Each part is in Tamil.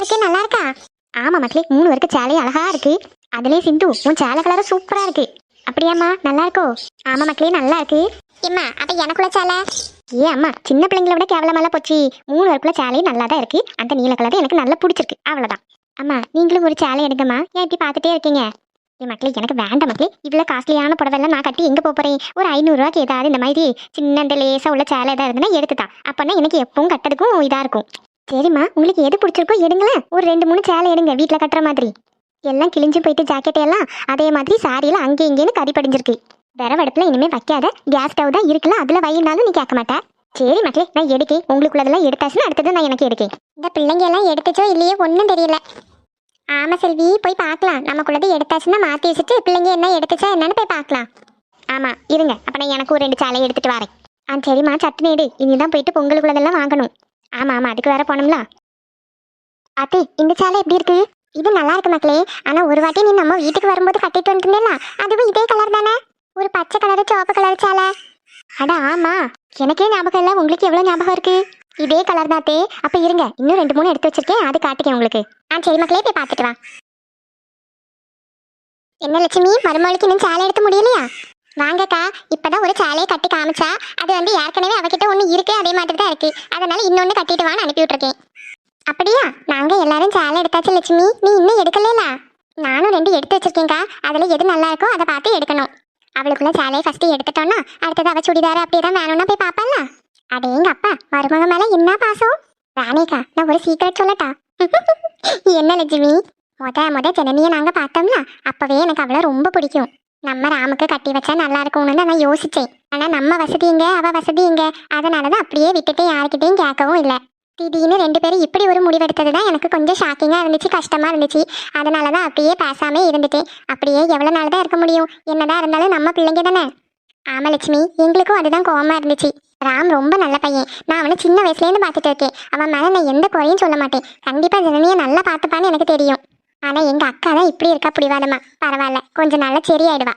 இருக்கு, நல்லா இருக்கா? ஆமா மக்களே, 3 வரைக்கும் சேலை அழகா இருக்கு. அதுலயே சிந்து உன் சேலை கலர் சூப்பரா இருக்கு. அப்படியாம்மா, நல்லா இருக்கோ? ஆமா மக்களே, நல்லா இருக்கு. ஏம்மா அப்ப எனக்குள்ள சேலை? ஏ அம்மா, சின்ன பிள்ளைங்களை விட கேவலமெல்லாம் போச்சு. 3 வரைக்குள்ள சேலையும் நல்லா தான் இருக்கு. அந்த நீல கலர் எனக்கு நல்லா பிடிச்சிருக்கு, அவ்வளவுதான். அம்மா நீங்களும் ஒரு சேலை எடுங்கம்மா. ஏன் இப்படி பார்த்துட்டே இருக்கீங்க? ஏ மக்களே, எனக்கு வேண்டாம் மக்களே. இவ்வளவு காஸ்ட்லியான புடவெல்லாம் நான் கட்டி எங்க போறேன்? ஒரு 500 ரூபாய்க்கு ஏதாவது இந்த மாதிரி சின்ன இந்த லேசா உள்ள சேலை ஏதாவது இருந்ததுன்னா எடுத்துதான். அப்பன்னா எனக்கு எப்பவும் கட்டதுக்கும் இதா இருக்கும். சரிம்மா, உங்களுக்கு எது பிடிச்சிருக்கோ எடுங்களேன். ஒரு 2-3 சேலை எடுங்க, வீட்டுல கட்டுற மாதிரி. எல்லாம் கிழிஞ்சு போயிட்டு ஜாக்கெட் எல்லாம் அதே மாதிரி சாரியில அங்கே இங்கேன்னு கறி படிஞ்சிருக்கு. விறவடுப்புல இனிமே வைக்காத, கேஸ் ஸ்டவ் தான் இருக்குல்ல, அதுல வையினாலும் நீ கேட்க மாட்டேன். சரி மக்களே, நான் எடுக்கேன். உங்களுக்குள்ளதெல்லாம் எடுத்தாச்சுன்னா அடுத்தது நான் எனக்கு எடுக்கேன். இந்த பிள்ளைங்க எல்லாம் எடுத்துச்சோ இல்லையோ ஒன்றும் தெரியல. ஆமா செல்வி, போய் பார்க்கலாம். நமக்குள்ளது எடுத்தாச்சுன்னா மாற்றி வச்சுட்டு பிள்ளைங்க என்ன எடுத்துச்சா என்னன்னு போய் பார்க்கலாம். ஆமா இருங்க, அப்ப நான் எனக்கு ஒரு 2 சேலையை எடுத்துட்டு வரேன். சரிம்மா, சட்டுனு எடு. இனிதான் போயிட்டு பொங்கலுக்குள்ளதெல்லாம் வாங்கணும். ஆமா ஆமா, அதுக்கு வேற போனோம்ல. அத்தை, இந்த சேலை எப்படி இருக்கு? இது நல்லா இருக்கு மக்களே. ஆனா ஒரு வாட்டி நீ நம்ம வீட்டுக்கு வரும்போது கட்டிட்டு வந்துருந்தேல, அதுவும் இதே கலர் தானே? ஒரு பச்சை கலரு சிவப்பு கலர் சேலை. அட ஆமா, எனக்கே ஞாபகம் இல்லை. உங்களுக்கு எவ்வளவு ஞாபகம் இருக்கு? இதே கலர் தாத்தே. அப்ப இருங்க, இன்னும் 2-3 எடுத்து வச்சிருக்கேன், அது காட்டுக்கேன் உங்களுக்கு. சரி மக்களே, போய் பார்த்துட்டு வா. என்ன லட்சுமி, மருமகளுக்கு இன்னும் சேலை எடுத்து முடியலையா? வாங்கக்கா, இப்பதான் ஒரு சேலையை கட்டி காமிச்சா. அது ஏற்கனவே அவகிட்ட ஒண்ணு இருக்கு, அதே மாதிரி தான் இருக்கு. அதனால இன்னொன்னு கட்டிட்டு வான்னு அனுப்பி விட்டுருக்கேன். அப்படியா? நாங்க எல்லாரும் சேலை எடுத்தாச்சு லட்சுமி, நீ இன்னும் எடுக்கல? நானும் 2 எடுத்து வச்சிருக்கேன்க்கா. அதுல எது நல்லா இருக்கோ அதை பார்த்து எடுக்கணும். அவளுக்குள்ள சேலையை ஃபர்ஸ்ட் எடுத்துட்டோம்னா அடுத்தது அவ சுடிதார அப்படியேதான் வேணும்னா போய் பாப்பல்ல. அடேங்க அப்பா, மருமக மேல என்ன பாசம். ராணிக்கா, நான் ஒரு சீக்கிரம் சொல்லட்டா? என்ன லட்சுமி? முத ஜனனியை நாங்க பார்த்தோம்ல, அப்பவே எனக்கு அவளை ரொம்ப பிடிக்கும். நம்ம ராமுக்கு கட்டி வச்சா நல்லா இருக்கும்னு தான் நான் யோசிச்சேன். ஆனா நம்ம வசதி இங்க, அவ வசதி இங்க. அதனாலதான் அப்படியே விட்டுட்டு யாருக்கிட்டையும் கேட்கவும் இல்லை. திடீர்னு 2 பேரும் இப்படி ஒரு முடிவெடுத்ததுதான் எனக்கு கொஞ்சம் ஷாக்கிங்கா இருந்துச்சு, கஷ்டமா இருந்துச்சு. அதனாலதான் அப்படியே பேசாமே இருந்துட்டேன். அப்படியே எவ்வளவு நாள் தான் இருக்க முடியும்? என்னதான் இருந்தாலும் நம்ம பிள்ளைங்க தானே. ஆமா லட்சுமி, எங்களுக்கும் அதுதான் கோவமா இருந்துச்சு. ராம் ரொம்ப நல்ல பையன். நான் அவனை சின்ன வயசுலேருந்து பார்த்துட்டு இருக்கேன். அவன் மேல நான் எந்த குறையும் சொல்ல மாட்டேன். கண்டிப்பா ஜனனியை நல்லா பார்த்துப்பான்னு எனக்கு தெரியும். ஆனா எங்க அக்கா தான் இப்படி இருக்கா, பிடிவாதமா. பரவாயில்ல, கொஞ்ச நாள்ல சரியாயிடுவா.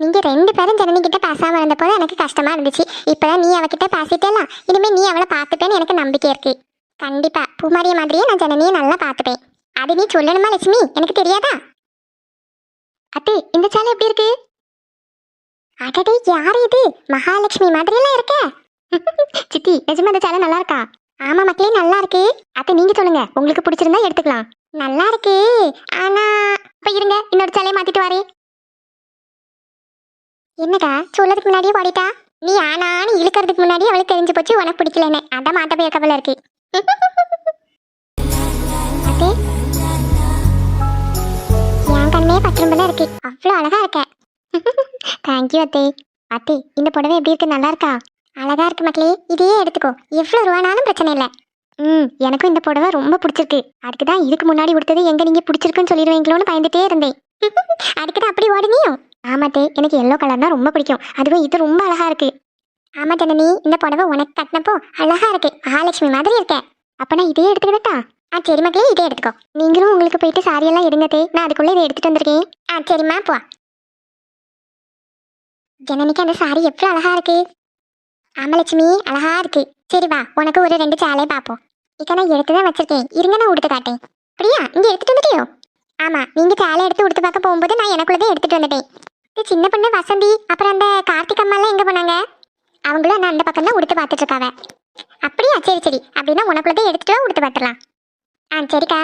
நீங்க 2 பேரும் ஜனனி கிட்ட பேசாம இருந்த போது எனக்கு கஷ்டமா இருந்துச்சு. இப்பதான் நீ அவகிட்ட பேசிட்டேலாம், இனிமே நீ அவளை பார்த்துப்பேன்னு எனக்கு நம்பிக்கை இருக்கு. கண்டிப்பா பூமாரிய மாதிரியே நான் ஜனனியை நல்லா பார்த்துப்பேன். அது நீ சொல்லணுமா லட்சுமி? எனக்கு தெரியாதா? அத்தி, இந்த சேலை எப்படி இருக்கு? அடடே, யாரு இது? மகாலட்சுமி மாதிரியெல்லாம் இருக்க. சித்தி, நிஜமா இந்த சேலை நல்லா இருக்கா? ஆமா மக்களே, நல்லா இருக்கு. அத்தை நீங்க சொல்லுங்க, உங்களுக்கு பிடிச்சிருந்தா எடுத்துக்கலாம். நல்லா இருக்கு. ஆனா இப்ப இருங்க, இன்னொரு சேலையை மாத்திட்டு வரேன். என்னக்கா, சொல்லதுக்கு முன்னாடியே பாடிட்டா? நீ ஆனான்னு இழுக்கிறதுக்கு முன்னாடி அவளுக்கு தெரிஞ்சு போச்சு உனக்கு பிடிக்கலன்னு. அதான் மாத்த போயிருக்க போல இருக்கு. அத்தே, என் கண்ணே பத்திரம்பல இருக்கு. அவ்வளோ அழகா இருக்க. தேங்க்யூ அத்தே. அத்தே, இந்த புடவை எப்படி இருக்கு? நல்லா இருக்கா? அழகா இருக்கு மக்களே, இதையே எடுத்துக்கோ. எவ்வளவு ரூபானாலும் பிரச்சனை இல்லை. எனக்கும் இந்த புடவை ரொம்ப பிடிச்சிருக்கு. அதுக்குதான் இதுக்கு முன்னாடி கொடுத்தது எங்க நீங்க பிடிச்சிருக்குன்னு சொல்லிடுவீங்களோன்னு பயந்துட்டே இருந்தேன். அதுக்குதான் அப்படி ஓடுனியும். ஆமாத்தே, எனக்கு எல்லோ கலர்னா ரொம்ப பிடிக்கும். அதுவும் இது ரொம்ப அழகா இருக்கு. ஆமா ஜனனி, இந்த புடவை உனக்கு கட்டினப்போ அழகா இருக்கு, மகாலட்சுமி மாதிரி இருக்க. அப்ப நான் இதையே எடுத்துக்கிட்டா? சரி மக்களே, இதே எடுத்துக்கோ. நீங்களும் உங்களுக்கு போயிட்டு சாரியெல்லாம் எடுங்கத்தே, நான் அதுக்குள்ள இதை எடுத்துட்டு வந்திருக்கேன். சரிம்மா, போ. ஜனனிக்கு அந்த சாரி எவ்வளவு அழகா இருக்கு. ஆமா லட்சுமி, அழகா இருக்கு. சரி வா, உனக்கு ஒரு 2 சேலையை பார்ப்போம். இக்க நான் எடுத்துதான் வச்சிருக்கேன், இருங்க நான் உடுத்து காட்டேன். அப்படியா, இங்க எடுத்துட்டு வந்துட்டியோ? ஆமா, நீங்க சேலை எடுத்து உடுத்து பார்க்க போகும்போது நான் எனக்குள்ளதே எடுத்துட்டு வந்துட்டேன். சின்ன பொண்ணு வசந்தி அப்புறம் அந்த கார்த்திக் அம்மா எல்லாம் எங்க போனாங்க? அவங்களும் நான் அந்த பக்கம் தான் உடுத்து பார்த்துட்டு இருக்காவ. அப்படியா, சரி சரி, அப்படின்னா உனக்குள்ளதே எடுத்துட்டு உடுத்து பார்த்துடலாம். சரிக்கா.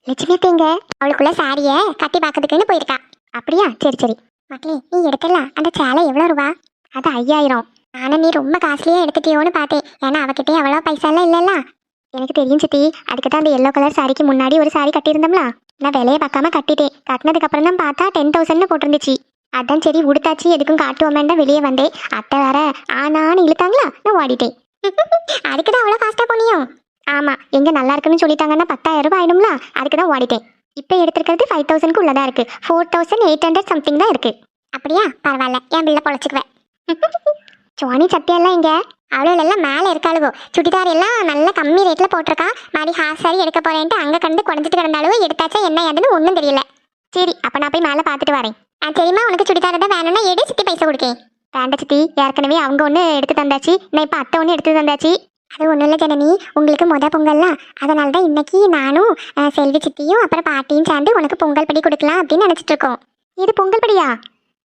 லட்சுமி தேங்க அவளுக்குள்ள சாரிய கட்டி பார்க்கறதுக்குன்னு போயிருக்கா. அப்படியா, சரி சரி. மக்களே, நீ எடுத்துல அந்த சேலை எவ்வளவு ரூபா? அது 5000. நானும் நீ ரொம்ப காஸ்ட்லியா எடுத்துட்டியோன்னு பார்த்தேன். ஏன்னா அவகிட்டே அவ்வளோ பைசா எல்லாம் இல்லைல்ல. எனக்கு தெரியும் சித்தி, அதுக்கு தான் அந்த எல்லோ கலர் சாரிக்கு முன்னாடி ஒரு சாரி கட்டியிருந்தோம்ல, நான் விலையை பார்க்காம கட்டிட்டேன். கட்டினதுக்கு அப்புறம் தான் பார்த்தா 10,000 போட்டிருந்துச்சு. அதான் சரி உடுத்தாச்சு எதுக்கும் காட்டுவோமேன்னு தான் வெளியே வந்தேன். அத்தை வேற ஆனான்னு இழுத்தாங்களா, நான் ஓடிட்டேன். அதுக்கு தான் அவ்வளோ ஃபாஸ்ட்டாக போனியும். ஆமா, எங்க நல்லா இருக்குன்னு சொல்லிட்டாங்கன்னா 10,000 ரூபாய் ஆயிடும்ல, அதுக்கு தான் ஓடிட்டேன். இப்போ எடுத்துருக்கிறது 5,000க்கு உள்ளதா இருக்கு. 4,800 சம்திங் தான் இருக்கு. அப்படியா, பரவாயில்ல, என் பிள்ளை பொழைச்சிக்குவேன். சுவாணி சத்தியெல்லாம் இங்க அவ்வளோ எல்லாம் மேலே இருக்காளுவோ. சுடிதார் எல்லாம் நல்ல கம்மி ரேட்ல போட்டிருக்கா. மாதிரி ஹாஃப் சாரி எடுக்க போறேன்ட்டு அங்கே கண்டு குறைஞ்சிட்டு கிடந்தாலும் எடுத்தாச்சா என்ன ஏதுன்னு ஒன்றும் தெரியல. சரி, அப்போ நான் போய் மேலே பார்த்துட்டு வரேன். சரிம்மா, உனக்கு சுடிதார் தான் வேணும்னா எடு, சித்தி பைசா கொடுக்கேன். வேண்ட சித்தி, ஏற்கனவே அவங்க ஒன்று எடுத்து தந்தாச்சு, நான் இப்போ அத்தை ஒன்று எடுத்து தந்தாச்சு. அது ஒன்றும் இல்லை ஜனனி, உங்களுக்கு பொங்கல்லாம், அதனால தான் இன்னைக்கு நானும் செல்வி சித்தியும் அப்புறம் பாட்டியும் சேர்ந்து உனக்கு பொங்கல் படி கொடுக்கலாம் அப்படின்னு நினச்சிட்டு இருக்கோம். இது பொங்கல் படியா?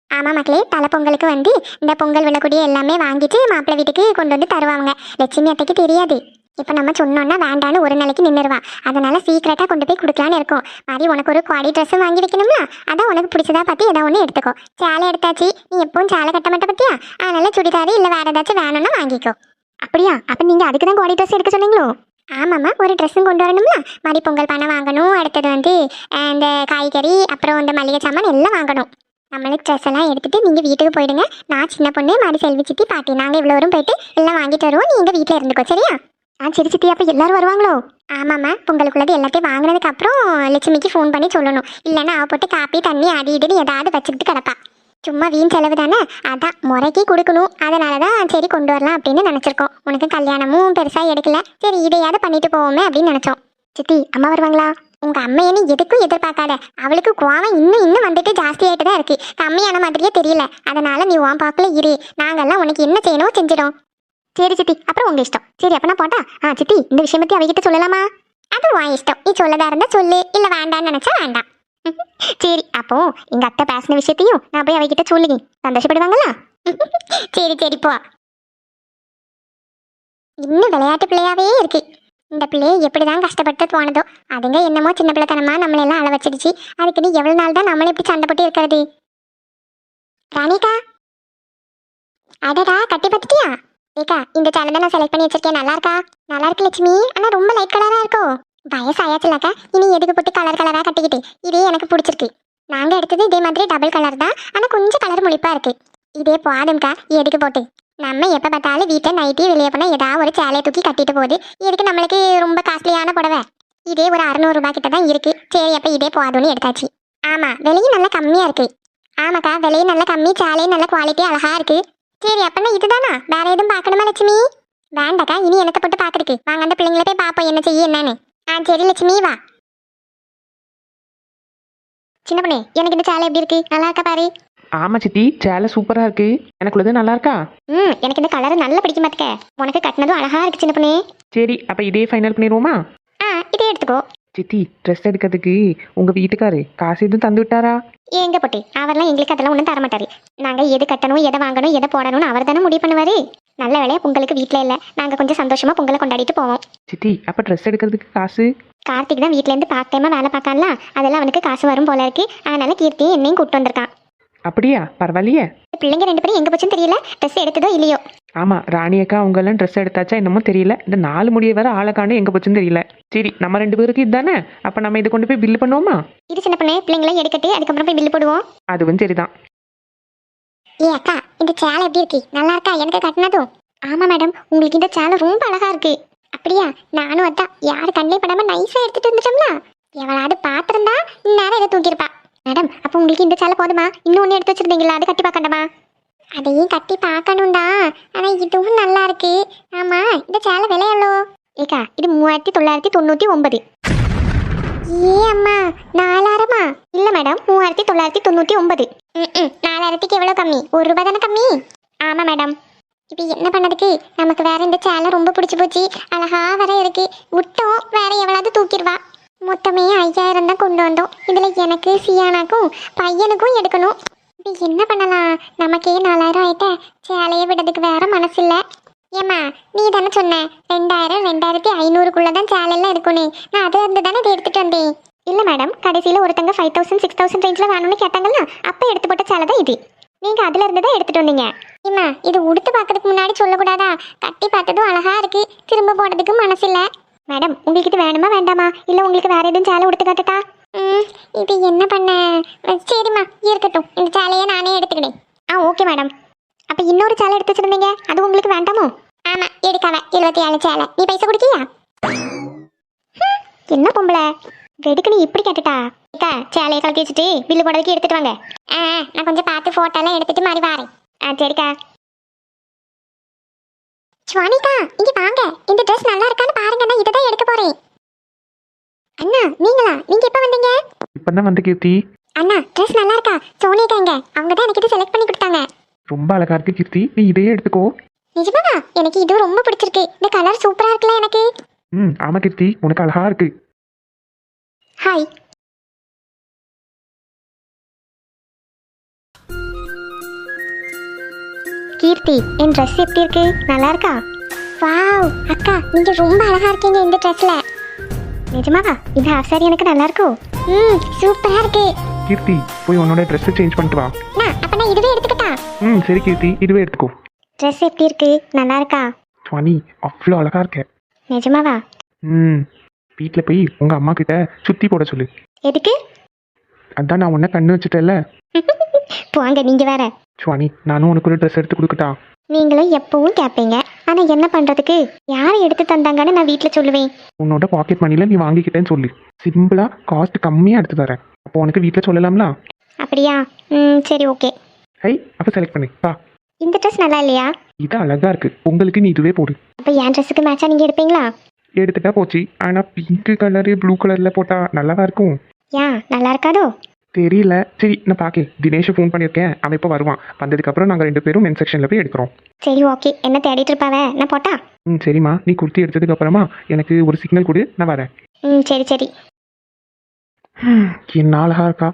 ஆமாம் மக்களே, தலை பொங்கலுக்கு வந்து இந்த பொங்கல் விழக்கூடிய எல்லாமே வாங்கிட்டு மாப்பிள்ளை வீட்டுக்கு கொண்டு வந்து தருவாங்க. லட்சுமி அத்தைக்கு தெரியாது. இப்போ நம்ம சொன்னோன்னா வேண்டான்னு ஒரு நாளைக்கு நின்றுடுவா. அதனால சீக்கிரட்டாக கொண்டு போய் கொடுக்கலான்னு இருக்கோம். மாதிரி உனக்கு ஒரு குவாடி ட்ரெஸ்ஸும் வாங்கி வைக்கணும்ல, அதான் உனக்கு பிடிச்சதா பார்த்து ஏதாவது ஒன்று எடுத்துக்கோ. சேலை எடுத்தாச்சு, நீ எப்பவும் சேலை கட்ட மாட்ட பத்தியா, அதனால சுடிதாரு இல்லை வேறு ஏதாச்சும் வேணும்னா வாங்கிக்கோ. அப்படியா? அப்போ நீங்கள் அதுக்கு தான் குவாடி ட்ரெஸ் எடுக்க சொன்னீங்களோ? ஆமாம்மா, ஒரு ட்ரெஸ்ஸும் கொண்டு வரணும்ல, மாதிரி பொங்கல் பானை வாங்கணும், அடுத்தது வந்து இந்த காய்கறி அப்புறம் இந்த மளிகை சாமான் எல்லாம் வாங்கணும். நம்மளுக்கு ட்ரெஸ் எல்லாம் எடுத்துட்டு நீங்கள் வீட்டுக்கு போயிடுங்க. நான் சின்ன பொண்ணு மாதிரி செல்வி சித்தி பாட்டி நாங்கள் இவ்வளோ வரும் போயிட்டு எல்லாம் வாங்கிட்டு வருவோம். நீங்கள் வீட்டில் இருந்துக்கோ, சரியா? சரி சித்தி, அப்போ எல்லாரும் வருவாங்களோ? ஆமாம்மா, பொங்கலுக்குள்ளது எல்லாத்தையும் வாங்கினதுக்கு அப்புறம் லட்சுமிக்கு ஃபோன் பண்ணி சொல்லணும். இல்லைன்னா அவ போட்டு காப்பி தண்ணி அடி இடின்னு ஏதாவது வச்சுக்கிட்டு கிடப்பா. சும்மா வீண் செலவு தானே, அதான் முறைக்கு கொடுக்கணும். அதனால தான் சரி கொண்டு வரலாம் அப்படின்னு நினச்சிருக்கோம். உனக்கு கல்யாணமும் பெருசாக எடுக்கல, சரி இதையாவது பண்ணிட்டு போவோமே அப்படின்னு நினச்சோம். சித்தி, அம்மா வருவாங்களா? உங்க அம்மையன்னு எதுக்கும் எதிர்பார்க்காத. அவளுக்கு கோவம் இன்னும் வந்துட்டு ஜாஸ்தி ஆகிட்டு தான் இருக்கு. கம்மியான மாதிரியே தெரியல. அதனால நீ உன் பாக்குல இரு, நாங்கெல்லாம் உனக்கு என்ன செய்யணும் செஞ்சிடும். சரி சித்தி, அப்புறம் உங்க இஷ்டம். சரி அப்ப நான் போட்டா? சித்தி, இந்த விஷயம் பத்தி அவகிட்ட சொல்லலாமா? அது உன் இஷ்டம். நீ சொல்லதா இருந்தா சொல்லு, இல்ல வேண்டான்னு நினைச்சா வேண்டாம். சரி, அப்போ எங்க அத்தை பேசின விஷயத்தையும் நான் போய் அவகிட்ட சொல்லுங்க, சந்தோஷப்படுவாங்களா? சரி சரி போ. இன்னும் விளையாட்டு பிள்ளையாவே இருக்கு. இந்த பிள்ளையை எப்படிதான் கஷ்டப்பட்டு போனதோ. அதுங்க என்னமோ சின்ன பிள்ளைத்தனமா நம்மளெல்லாம் அள வச்சிடுச்சு. அதுக்கு நீ எவ்வளவு நாள் தான் நம்மளை எப்படி சண்டை போட்டு இருக்கிறது? ராணிகா, அடடா, கட்டி பார்த்துட்டியா? ஏக்கா, இந்த சேனல் தான் நான் செலக்ட் பண்ணி வச்சிருக்கேன். நல்லா இருக்கா? நல்லா இருக்கு லட்சுமி, ஆனா ரொம்ப லைட் கலரா இருக்கோ. வயசாயாச்சுலக்கா, இனி எதுக்கு போட்டு கலர் கலரா கட்டிக்கிட்டு? இதே எனக்கு பிடிச்சிருக்கு. நாங்க எடுத்தது இதே மாதிரி டபுள் கலர் தான், ஆனா கொஞ்சம் கலர் முழிப்பா இருக்கு. இதே போதும்க்கா, எதுக்கு போட்டு? நம்ம எப்போ பார்த்தாலும் வீட்டை நைட்டி வெளியே போனால் ஏதாவது ஒரு சேலையை தூக்கி கட்டிட்டு போகுது. இதுக்கு நம்மளுக்கு ரொம்ப காஸ்ட்லியான புடவை. இதே ஒரு 600 ரூபாய் கிட்ட தான் இருக்கு. சரி, அப்போ இதே போதும்னு எடுத்தாச்சு. ஆமாம், விலையும் நல்லா கம்மியாக இருக்கு. ஆமாக்கா, விலையும் நல்லா கம்மி, சேலையும் நல்ல குவாலிட்டி அழகா இருக்கு. சரி, அப்பனா இதுதானா? வேற எதுவும் பார்க்கணுமா லட்சுமி? வேண்டாக்கா, இனி என்னத்தை போட்டு பார்க்கறதுக்கு. வாங்க அந்த பிள்ளைங்கள போய் பார்ப்போம் என்ன செய்ய என்னன்னு. சரி லட்சுமி, வா. சின்ன பொண்ணே, எனக்கு இந்த சேலை எப்படி இருக்கு? நல்லா இருக்கா பாரு. ஆமா சித்தி, சேலை சூப்பரா இருக்கு. எனக்குள்ளது நல்லா இருக்கா? எனக்கு இந்த கலர் நல்லா பிடிக்கும் பாத்துக்க. உனக்கு கட்டினதும் அழகா இருக்கு சின்ன பொண்ணே. சரி, அப்ப இதே ஃபைனல் பண்ணிடுவோமா? இதே எடுத்துக்கோ. சித்தி, ட்ரெஸ் எடுக்கிறதுக்கு உங்க வீட்டுக்காரு காசு எதுவும் தந்து விட்டாரா? எங்க போட்டு அவர்லாம் எங்களுக்கு அதெல்லாம் ஒன்றும் தரமாட்டாரு. நாங்க எது கட்டணும், எதை வாங்கணும், எதை போடணும்னு அவர் தானே முடிவு பண்ணுவாரு. நல்ல வேலையா பொங்கலுக்கு வீட்டில் இல்லை, நாங்க கொஞ்சம் சந்தோஷமா பொங்கலை கொண்டாடிட்டு போவோம். சித்தி, அப்ப ட்ரெஸ் எடுக்கிறதுக்கு காசு? கார்த்திக் தான் வீட்ல இருந்து பார்ட் டைமா வேலை பார்க்கான்ல, அதெல்லாம் அவனுக்கு காசு வரும் போல இருக்கு. அதனால கீர்த்தி என்னையும் கூப்பிட்டு வந்திருக்கான். அப்படியா? பரவாயில்லையே. பிள்ளைங்க 2 பேரும் எங்க போச்சுன்னு தெரியல, ட்ரெஸ் எடுத்ததோ இல்லையோ. ஆமா, ராணி அக்கா அவங்க எல்லாம் ட்ரெஸ் எடுத்தாச்சா என்னமோ தெரியல. இந்த 4 முடிய வேற ஆளக்கானு எங்க போச்சுன்னு தெரியல. சரி, நம்ம 2 பேருக்கு இதுதானே, அப்ப நம்ம இதை கொண்டு போய் பில்லு பண்ணுவோமா? இது சின்ன பண்ணே, பிள்ளைங்களாம் எடுக்கட்டு அதுக்கப்புறம் போய் பில்லு போடுவோம். அதுவும் சரிதான். அக்கா, இந்த சேலை எப்படி இருக்கு? நல்லா இருக்கா எனக்கு கட்டினதும்? ஆமா மேடம், உங்களுக்கு இந்த சேலை ரொம்ப அழகா இருக்கு. அப்படியா? நானும் அதான் யாரு கண்ணே படாம நைஸா எடுத்துட்டு வந்துட்டோம்ல. எவளாவது பாத்திருந்தா இந்நேரம் இதை தூக்கியிருப்பா. மேடம், அப்போ உங்களுக்கு இந்த சேலை போதுமா? இன்னும் ஒன்று எடுத்து வச்சிருந்தீங்களா? அது கட்டி பார்க்கண்டாமா? அதையும் கட்டி பார்க்கணும்டா, ஆனா இதுவும் நல்லா இருக்கு. ஆமா, இந்த சேலை விலை எவ்வளோ? ஏக்கா, இது 3999. ஏ அம்மா, 4000மா? இல்ல மேடம், 3999. 4000க்கு எவ்வளோ கம்மி? 1 ரூபாய் தானே கம்மி. ஆமா மேடம். இப்போ என்ன பண்ணதுக்கு? நமக்கு வேற இந்த சேலை ரொம்ப பிடிச்சி போச்சு, அழகா வேற இருக்கு. விட்டோம், வேற எவ்வளவு தூக்கிடுவா. மொத்தமே 5000 தான் கொண்டு வந்தோம். இதுல எனக்கு சியானாக்கும் பையனுக்கும் எடுக்கணும். இப்போ என்ன பண்ணலாம்? நமக்கே 4000 ஆயிட்ட, சேலையை விடுறதுக்கு வேற மனசு இல்லை. ஏம்மா, நீ தானே சொன்ன 2000 2500க்குள்ள தான் சேலையெல்லாம் இருக்குன்னு. நான் அதை இருந்து தானே இதை எடுத்துட்டு வந்தேன். இல்லை மேடம், கடைசியில் ஒருத்தங்க 5000 6000 ரேஞ்சில் வேணும்னு கேட்டாங்கல்ல, அப்போ எடுத்து போட்ட சேலை தான் இது. நீங்கள் அதில் இருந்து தான் எடுத்துட்டு வந்தீங்க. ஏம்மா, இது உடுத்து பார்க்கறதுக்கு முன்னாடி சொல்லக்கூடாதா? கட்டி பார்த்ததும் அழகா இருக்கு, திரும்ப போடுறதுக்கு மனசு இல்லை. மேடம், உங்களுக்கு இது வேணுமா வேண்டாமா? இல்லை உங்களுக்கு வேற எதுவும் சேலை உடுத்து காட்டுட்டா? இது என்ன பண்ண? சரிம்மா, இருக்கட்டும், இந்த சேலையை நானே எடுத்துக்கிட்டேன். Okay madam. அப்போ இன்னொரு சேலை எடுத்து வச்சிருந்தீங்க, அது உங்களுக்கு வேண்டாமோ? ஆமாம், எடுக்காவ 77 சேலை. நீ பைசா கொடுக்கியா? என்ன பொம்பளை வெடுக்கு நீ இப்படி கேட்டுட்டா? அக்கா, சேலையை கலக்கி வச்சுட்டு பில்லு போடுறதுக்கு எடுத்துட்டு வாங்க. நான் கொஞ்சம் பார்த்து ஃபோட்டோலாம் எடுத்துட்டு மாதிரி வாரேன். சரிக்கா. சுவானிகா, இங்க வாங்க. இந்த ட்ரெஸ் நல்லா இருக்கான்னு பாருங்க, நான் இதை தான் எடுக்க போறேன். அண்ணா, நீங்களா? நீங்க எப்ப வந்தீங்க? இப்பதான் வந்து கீர்த்தி. அண்ணா, ட்ரெஸ் நல்லா இருக்கா? சோனிகா இங்க, அவங்க தான் எனக்கு இது செலக்ட் பண்ணி கொடுத்தாங்க. ரொம்ப அழகா இருக்கு கீர்த்தி, நீ இதையே எடுத்துக்கோ. நிஜமாவா? எனக்கு இது ரொம்ப பிடிச்சிருக்கு. இந்த கலர் சூப்பரா இருக்குல்ல எனக்கு. ம் ஆமா கீர்த்தி, உனக்கு அழகா இருக்கு. ஹாய். கீர்த்தி, என் ட்ரெஸ் எப்படி இருக்கு? நல்லா இருக்கா? வாவ் அக்கா, நீங்க ரொம்ப அழகா இருக்கீங்க இந்த ட்ரெஸ்ல. நிஜமாவா? இந்த ஹாஃப் சாரி எனக்கு நல்லா இருக்கும். சூப்பரா இருக்கு. கீர்த்தி, போய் உன்னோட ட்ரெஸ்ஸை சேஞ்ச் பண்ணிட்டு வா. அப்ப நான் இதுவே எடுத்துக்கிட்டா? சரி கீர்த்தி, இதுவே எடுத்துக்கோ. ட்ரெஸ் எப்படி இருக்கு? நல்லா இருக்கா? சுவானி, அவ்வளோ அழகா இருக்க. நிஜமாவா? வீட்டில் போய் உங்க அம்மா கிட்ட சுத்தி போட சொல்லு. எதுக்கு? அதான் நான் உன்னை கண்ணு வச்சுட்டேல்ல. போங்க நீங்க வேற. சுவானி, நானும் உனக்கு ஒரு ட்ரெஸ் எடுத்து கொடுக்கட்டா? நீங்களும் எப்பவும் கேட்பீங்க, ஆனா என்ன பண்றதுக்கு? யாரை எடுத்து தந்தாங்கன்னு நான் வீட்டுல சொல்லுவேன். உன்னோட பாக்கெட் மணில நீ வாங்கிக்கிட்டேன்னு சொல்லு. சிம்பிளா காஸ்ட் கம்மியா எடுத்து தரேன். அப்போ உனக்கு வீட்டில் சொல்லலாம்ல? அப்படியா? சரி ஓகே. ஹை, அப்போ செலக்ட் பண்ணி வா. இந்த ட்ரெஸ் நல்லா இல்லையா? இது அழகா இருக்கு, உங்களுக்கு நீ இதுவே போடு. அப்ப என் ட்ரெஸ்ஸுக்கு மேட்சா நீங்க எடுப்பீங்களா? எடுத்துட்டா போச்சு. ஆனா பிங்க் கலரு ப்ளூ கலர்ல போட்டா நல்லாதான் இருக்கும். ஏன் நல்லா இருக்காதோ? தெரியல. சரி நான் பாக்கேன். தினேஷ் ஃபோன் பண்ணியிருக்கேன், அவன் இப்போ வருவான். வந்ததுக்கப்புறம் நாங்கள் 2 பேரும் மென் செக்ஷனில் போய் எடுக்கிறோம். சரி ஓகே. என்ன தேடிட்டு இருப்பாவ? நான் போட்டா? சரிம்மா, நீ குர்த்தி எடுத்ததுக்கு அப்புறமா எனக்கு ஒரு சிக்னல் கொடு, நான் வரேன். சரி சரி. என்ன அழகா இருக்கா.